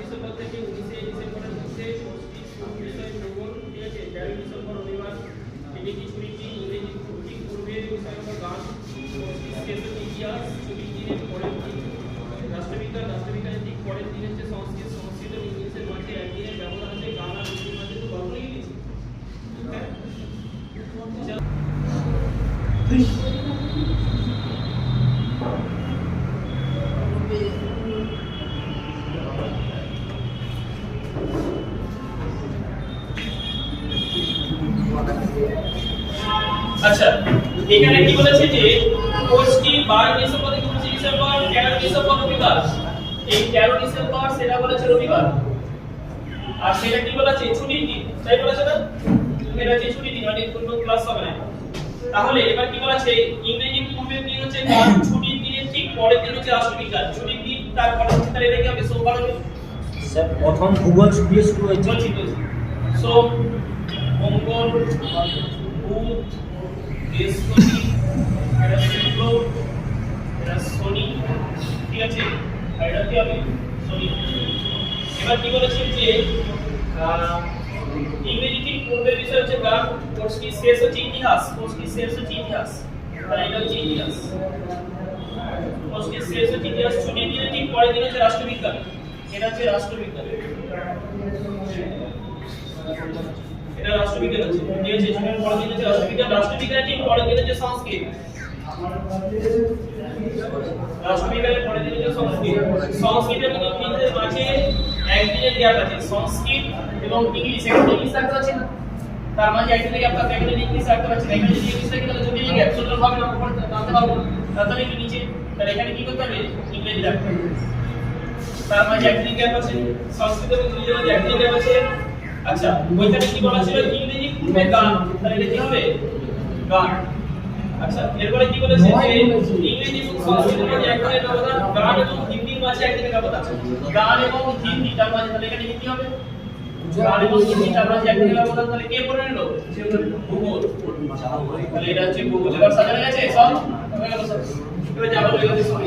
December থেকে 19 ডিসেম্বরের মধ্যে বিষয় ভূগোল, ঠিক আছে। 13 ডিসেম্বর রবিবার ইংরেজি ছুটিটি, ইংরেজি ঠিক পূর্বের বিষয় হলো গান, শেষ ইতিহাস, 24 দিনের পরের দিন রাষ্ট্রবিজ্ঞান, রাষ্ট্রবিজ্ঞানের ঠিক পরের দিন হচ্ছে সংস্কৃত, সংস্কৃত ও ইংলিশের মাঝে একদিনের ব্যবধান আছে, গান আর ইংরেজির মাঝে তো গল্প লিখে দিয়েছি। আচ্ছা, এখানে কি বলেছে যে কোর্সটি 12 ডিসেম্বর থেকে 29 ডিসেম্বর, 13 ডিসেম্বর রবিবার। এই 13 ডিসেম্বর সেটা বলেছে রবিবার, আর সেটা কি বলেছে ছুটির দিন, তাই বলেছে না? এটা হচ্ছে ছুটির দিন, মানে কোনো ক্লাস হবে না। তাহলে এবার কি বলেছে, ইংরেজি পূর্বের দিন হচ্ছে গান, ছুটির দিনের ঠিক পরের দিন হচ্ছে রাষ্ট্রবিজ্ঞান, ছুটির দিন তারপরে হচ্ছে তাহলে এটা কি হবে সোমবার হবে। স্যার প্রথম ভূগোল দিয়ে শুরু হয়েছে। সোম, মঙ্গল, বুধ, বৃহস্পতি, এটা শুক্র, এটা শনি, ঠিক আছে, আর এটা কি হবে শনি। এবার কি বলেছে যে ইংরেজি ঠিক পূর্বের বিষয় হচ্ছে গান, কোর্সটি শেষ হচ্ছে ইতিহাস, কোর্সটি শেষ হচ্ছে ইতিহাস, তাহলে এটা হচ্ছে ইতিহাস, কোর্সটি শেষ হচ্ছে ইতিহাস। ছুটির দিনে ঠিক পরের দিন হচ্ছে রাষ্ট্রবিজ্ঞান, এটা হচ্ছে রাষ্ট্রবিজ্ঞান, এটা রাষ্ট্রবিজ্ঞান আছে, ঠিক আছে। ছুটির পরের দিন হচ্ছে রাষ্ট্রবিজ্ঞান, রাষ্ট্রবিজ্ঞানের ঠিক পরের দিন হচ্ছে সংস্কৃত, রাষ্ট্রবিজ্ঞানের পরের দিন হচ্ছে সংস্কৃত। সংস্কৃত এবং ইংরেজির মাঝে একদিনের গ্যাপ আছে, সংস্কৃত এবং ইংলিশ, এখানে ইংলিশ থাকতে আছে না, তার মাঝে একদিনের গ্যাপ থাকতে, এখানে ইংলিশ থাকতে আছে, এখানে যদি ইংলিশ থাকে তাহলে যদি গ্যাপ সুন্দর ভাবে আমরা উপর টানতে পারবো, তাহলে একটু নিচে, তাহলে এখানে কি করতে হবে ইংরেজি রাখতে হবে, তার মাঝে একদিনের গ্যাপ আছে, সংস্কৃত এবং ইংরেজির মাঝে একদিনের গ্যাপ আছে। আচ্ছা, ওইখানে কি বলা ছিল ইংরেজি পূর্বে গান, তাহলে এটা কি হবে গান। আচ্ছা, এরপরে কি বলেছে যে ইংরেজি এবং সংস্কৃতের মাঝে একদিনের ব্যবধান, গান এবং হিন্দির মাঝে একদিনের ব্যবধান, গান এবং হিন্দি তার মাঝে, তাহলে এখানে হিন্দি হবে, গান এবং হিন্দি তার মাঝে একদিনের ব্যবধান, তাহলে কে পড়ে নিল ভূগোল, তাহলে এটা হচ্ছে ভূগোল। এবার সাজানো গেছে সব হয়ে গেল, সব এবার যাবো হয়ে গেছে সব।